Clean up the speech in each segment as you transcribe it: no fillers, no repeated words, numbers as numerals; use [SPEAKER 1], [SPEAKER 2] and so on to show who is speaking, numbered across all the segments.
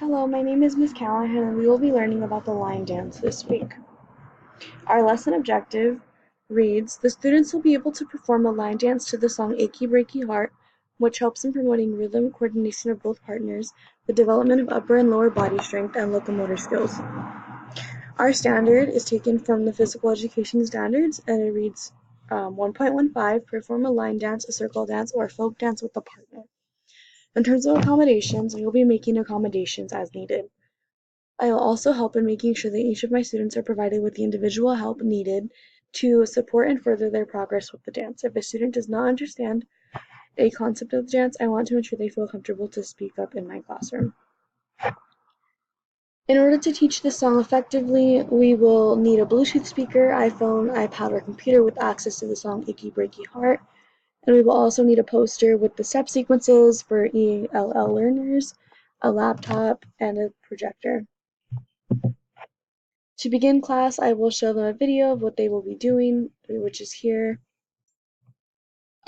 [SPEAKER 1] Hello, my name is Ms. Callahan and we will be learning about the line dance this week. Our lesson objective reads, the students will be able to perform a line dance to the song Achy Breaky Heart, which helps in promoting rhythm coordination of both partners, the development of upper and lower body strength, and locomotor skills. Our standard is taken from the physical education standards and it reads 1.15, perform a line dance, a circle dance, or a folk dance with a partner. In terms of accommodations, we will be making accommodations as needed. I will also help in making sure that each of my students are provided with the individual help needed to support and further their progress with the dance. If a student does not understand a concept of the dance, I want to ensure they feel comfortable to speak up in my classroom. In order to teach this song effectively, we will need a Bluetooth speaker, iPhone, iPad, or computer with access to the song Achy Breaky Heart. And we will also need a poster with the step sequences for ELL learners, a laptop, and a projector. To begin class, I will show them a video of what they will be doing, which is here.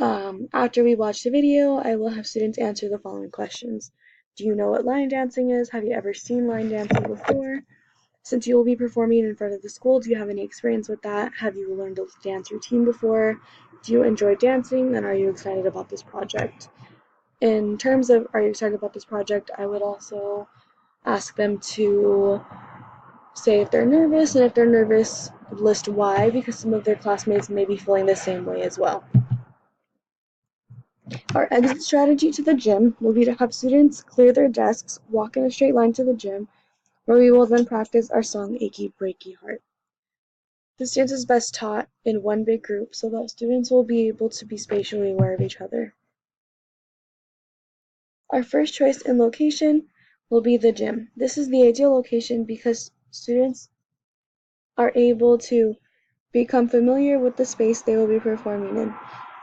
[SPEAKER 1] After we watch the video, I will have students answer the following questions. Do you know what line dancing is? Have you ever seen line dancing before? Since you will be performing in front of the school, do you have any experience with that? Have you learned a dance routine before? Do you enjoy dancing? And are you excited about this project? In terms of are you excited about this project, I would also ask them to say if they're nervous, and if they're nervous, list why, because some of their classmates may be feeling the same way as well. Our exit strategy to the gym will be to have students clear their desks, walk in a straight line to the gym, where we will then practice our song Achy Breaky Heart. This dance is best taught in one big group so that students will be able to be spatially aware of each other. Our first choice in location will be the gym. This is the ideal location because students are able to become familiar with the space they will be performing in.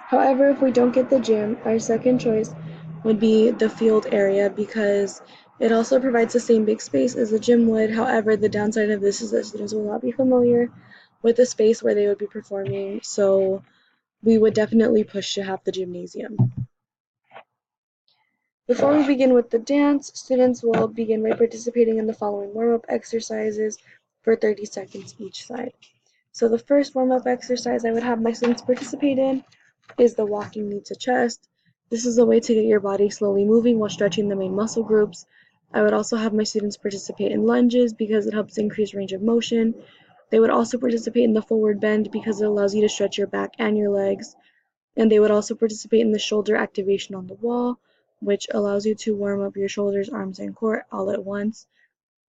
[SPEAKER 1] However, if we don't get the gym, our second choice would be the field area because it also provides the same big space as the gym would. However, the downside of this is that students will not be familiar with the space where they would be performing, so we would definitely push to have the gymnasium. Before we begin with the dance, students will begin by participating in the following warm-up exercises for 30 seconds each side. So the first warm-up exercise I would have my students participate in is the walking knee to chest. This is a way to get your body slowly moving while stretching the main muscle groups. I would also have my students participate in lunges because it helps increase range of motion. They would also participate in the forward bend because it allows you to stretch your back and your legs. And they would also participate in the shoulder activation on the wall, which allows you to warm up your shoulders, arms, and core all at once.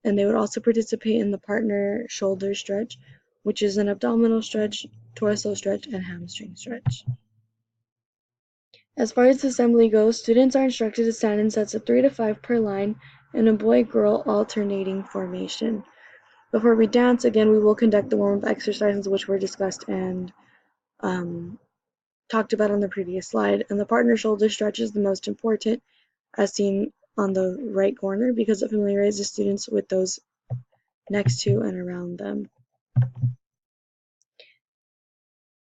[SPEAKER 1] And they would also participate in the partner shoulder stretch, which is an abdominal stretch, torso stretch, and hamstring stretch. As far as assembly goes, students are instructed to stand in sets of 3 to 5 per line in a boy-girl alternating formation. Before we dance, again, we will conduct the warm-up exercises which were discussed and talked about on the previous slide. And the partner shoulder stretch is the most important, as seen on the right corner, because it familiarizes students with those next to and around them.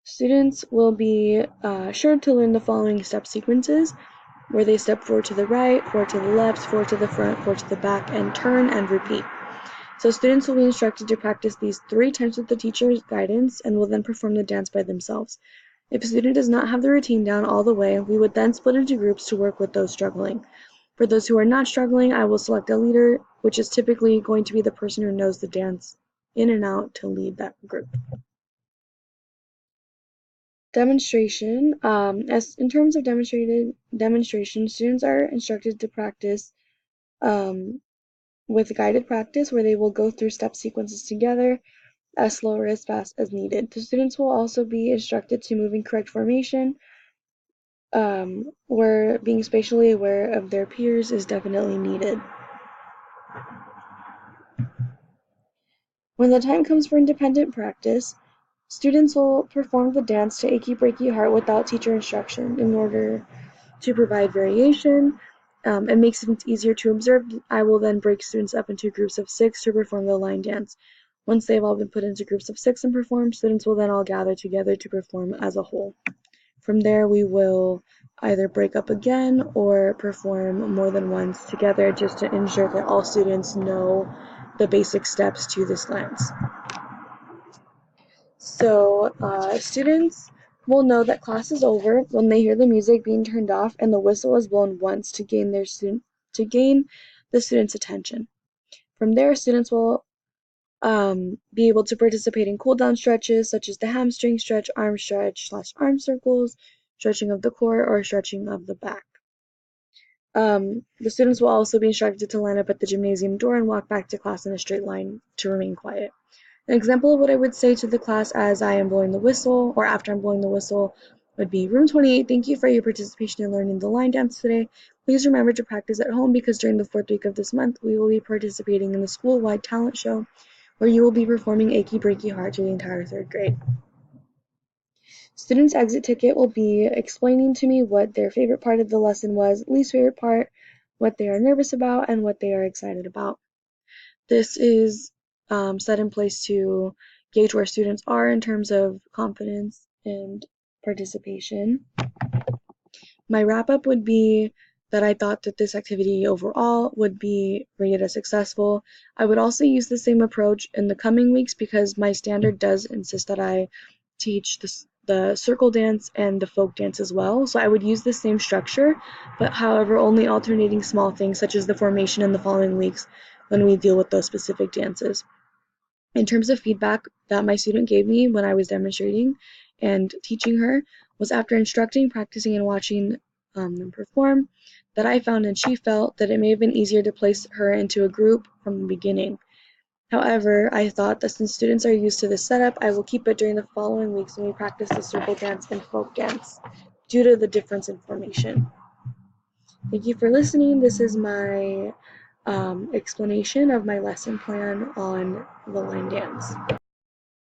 [SPEAKER 1] Students will be sure to learn the following step sequences, where they step forward to the right, forward to the left, forward to the front, forward to the back, and turn and repeat. So students will be instructed to practice these 3 times with the teacher's guidance and will then perform the dance by themselves. If a student does not have the routine down all the way, we would then split into groups to work with those struggling. For those who are not struggling, I will select a leader, which is typically going to be the person who knows the dance in and out to lead that group. Demonstration. As in terms of demonstration, students are instructed to practice with guided practice where they will go through step sequences together as slow or as fast as needed. The students will also be instructed to move in correct formation, where being spatially aware of their peers is definitely needed. When the time comes for independent practice, students will perform the dance to Achy Breaky Heart without teacher instruction in order to provide variation and make students easier to observe. I will then break students up into groups of 6 to perform the line dance. Once they've all been put into groups of 6 and performed, students will then all gather together to perform as a whole. From there, we will either break up again or perform more than once together just to ensure that all students know the basic steps to this dance. So students will know that class is over when they hear the music being turned off and the whistle is blown once to gain the students' attention. From there, students will be able to participate in cool down stretches such as the hamstring stretch, arm stretch / arm circles, stretching of the core, or stretching of the back. The students will also be instructed to line up at the gymnasium door and walk back to class in a straight line to remain quiet. An example of what I would say to the class as I am blowing the whistle, or after I'm blowing the whistle, would be Room 28, thank you for your participation in learning the line dance today. Please remember to practice at home because during the 4th week of this month, we will be participating in the school-wide talent show where you will be performing Achy Breaky Heart to the entire 3rd grade. Students' exit ticket will be explaining to me what their favorite part of the lesson was, least favorite part, what they are nervous about, and what they are excited about. This is set in place to gauge where students are in terms of confidence and participation. My wrap-up would be that I thought that this activity overall would be rated as successful. I would also use the same approach in the coming weeks because my standard does insist that I teach the circle dance and the folk dance as well. So I would use the same structure, but however, only alternating small things such as the formation in the following weeks when we deal with those specific dances. In terms of feedback that my student gave me when I was demonstrating and teaching her was after instructing, practicing, and watching them perform, that I found and she felt that it may have been easier to place her into a group from the beginning. However, I thought that since students are used to this setup, I will keep it during the following weeks when we practice the circle dance and folk dance due to the difference in formation. Thank you for listening. This is my explanation of my lesson plan on the line dance.